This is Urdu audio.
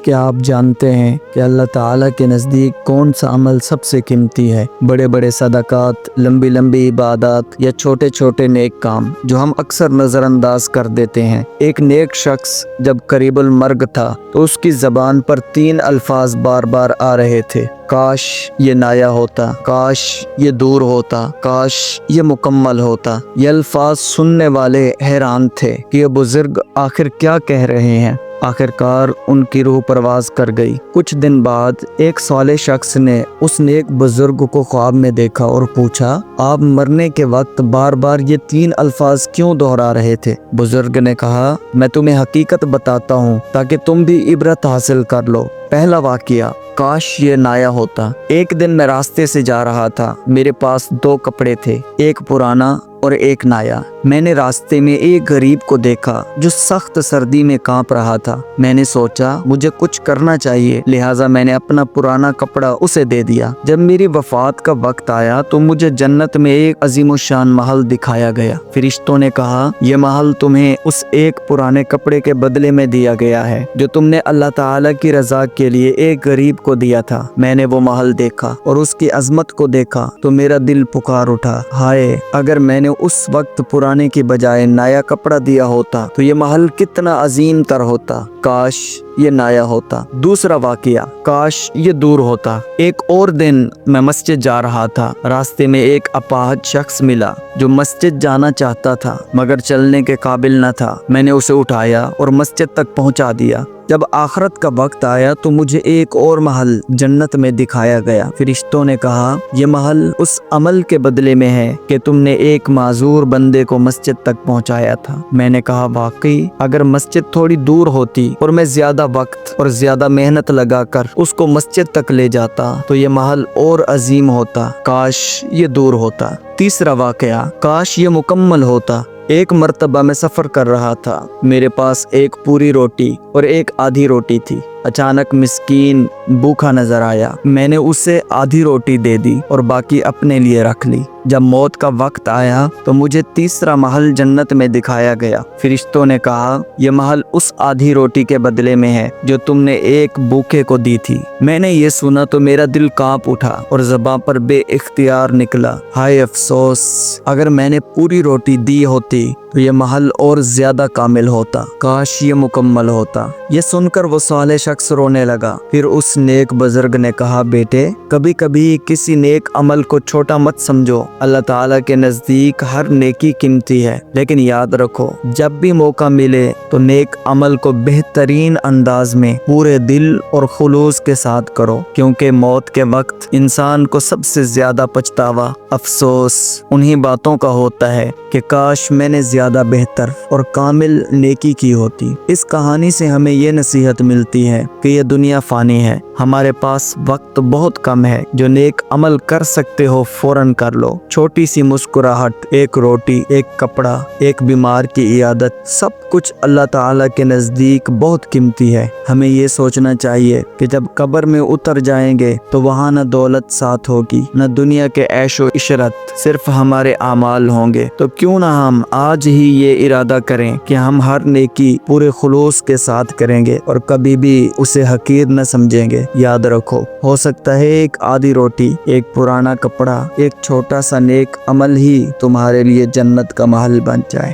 کہ آپ جانتے ہیں کہ اللہ تعالیٰ کے نزدیک کون سا عمل سب سے قیمتی ہے؟ بڑے بڑے صدقات، لمبی لمبی عبادات یا چھوٹے چھوٹے نیک کام جو ہم اکثر نظر انداز کر دیتے ہیں؟ ایک نیک شخص جب قریب المرگ تھا تو اس کی زبان پر 3 الفاظ بار بار آ رہے تھے: کاش یہ نایا ہوتا، کاش یہ دور ہوتا، کاش یہ مکمل ہوتا۔ یہ الفاظ سننے والے حیران تھے کہ یہ بزرگ آخر کیا کہہ رہے ہیں۔ آخرکار ان کی روح پرواز کر گئی۔ کچھ دن بعد ایک صالح شخص نے اس نیک بزرگ کو خواب میں دیکھا اور پوچھا، آپ مرنے کے وقت بار بار یہ 3 الفاظ کیوں دہرا رہے تھے؟ بزرگ نے کہا، میں تمہیں حقیقت بتاتا ہوں تاکہ تم بھی عبرت حاصل کر لو۔ پہلا واقعہ، کاش یہ نایا ہوتا۔ ایک دن میں راستے سے جا رہا تھا، میرے پاس 2 کپڑے تھے، ایک پرانا اور ایک نایا۔ میں نے راستے میں ایک غریب کو دیکھا جو سخت سردی میں کانپ رہا تھا۔ میں نے سوچا مجھے کچھ کرنا چاہیے، لہٰذا میں نے اپنا پرانا کپڑا اسے دے دیا۔ جب میری وفات کا وقت آیا تو مجھے جنت میں ایک عظیم الشان محل دکھایا گیا۔ فرشتوں نے کہا، یہ محل تمہیں اس ایک پرانے کپڑے کے بدلے میں دیا گیا ہے جو تم نے اللہ تعالیٰ کی رضا کے لیے ایک غریب کو دیا تھا۔ میں نے وہ محل دیکھا اور اس کی عظمت کو دیکھا تو میرا دل پکار اٹھا، ہائے اگر میں نے اس وقت پرانے کی بجائے نیا کپڑا دیا ہوتا تو یہ محل کتنا عظیم تر ہوتا۔ کاش یہ نیا ہوتا۔ دوسرا واقعہ، کاش یہ دور ہوتا۔ ایک اور دن میں مسجد جا رہا تھا، راستے میں ایک اپاہج شخص ملا جو مسجد جانا چاہتا تھا مگر چلنے کے قابل نہ تھا۔ میں نے اسے اٹھایا اور مسجد تک پہنچا دیا۔ جب آخرت کا وقت آیا تو مجھے ایک اور محل جنت میں دکھایا گیا۔ فرشتوں نے کہا، یہ محل اس عمل کے بدلے میں ہے کہ تم نے ایک معذور بندے کو مسجد تک پہنچایا تھا۔ میں نے کہا، واقعی اگر مسجد تھوڑی دور ہوتی اور میں زیادہ وقت اور زیادہ محنت لگا کر اس کو مسجد تک لے جاتا تو یہ محل اور عظیم ہوتا۔ کاش یہ دور ہوتا۔ تیسرا واقعہ، کاش یہ مکمل ہوتا۔ ایک مرتبہ میں سفر کر رہا تھا، میرے پاس ایک پوری روٹی اور ایک آدھی روٹی تھی۔ اچانک مسکین بھوکا نظر آیا، میں نے اسے آدھی روٹی دے دی اور باقی اپنے لیے رکھ لی۔ جب موت کا وقت آیا تو مجھے تیسرا محل جنت میں دکھایا گیا۔ فرشتوں نے کہا، یہ محل اس آدھی روٹی کے بدلے میں ہے جو تم نے ایک بھوکے کو دی تھی۔ میں نے یہ سنا تو میرا دل کانپ اٹھا اور زبان پر بے اختیار نکلا، ہائے افسوس، اگر میں نے پوری روٹی دی ہوتی تو یہ محل اور زیادہ کامل ہوتا۔ کاش یہ مکمل ہوتا۔ یہ سن کر وہ صالح شخص رونے لگا۔ پھر اس نیک بزرگ نے کہا، بیٹے کبھی کبھی کسی نیک عمل کو چھوٹا مت سمجھو، اللہ تعالیٰ کے نزدیک ہر نیکی قیمتی ہے، لیکن یاد رکھو جب بھی موقع ملے تو نیک عمل کو بہترین انداز میں پورے دل اور خلوص کے ساتھ کرو، کیونکہ موت کے وقت انسان کو سب سے زیادہ پچھتاوا، افسوس انہی باتوں کا ہوتا ہے کہ کاش میں نے زیادہ بہتر اور کامل نیکی کی ہوتی۔ اس کہانی سے ہمیں یہ نصیحت ملتی ہے کہ یہ دنیا فانی ہے، ہمارے پاس وقت بہت کم ہے، جو نیک عمل کر سکتے ہو فوراً کر لو۔ چھوٹی سی مسکراہٹ، ایک روٹی، ایک کپڑا، ایک بیمار کی عیادت، سب کچھ اللہ تعالیٰ کے نزدیک بہت قیمتی ہے۔ ہمیں یہ سوچنا چاہیے کہ جب قبر میں اتر جائیں گے تو وہاں نہ دولت ساتھ ہوگی، نہ دنیا کے عیش و عشرت، صرف ہمارے اعمال ہوں گے۔ تو کیوں نہ ہم آج ہی یہ ارادہ کریں کہ ہم ہر نیکی پورے خلوص کے ساتھ کریں گے اور کبھی بھی اسے حقیر نہ سمجھیں گے۔ یاد رکھو، ہو سکتا ہے ایک آدھی روٹی، ایک پرانا کپڑا، ایک چھوٹا سا نیک عمل ہی تمہارے لیے جنت کا محل بن جائے۔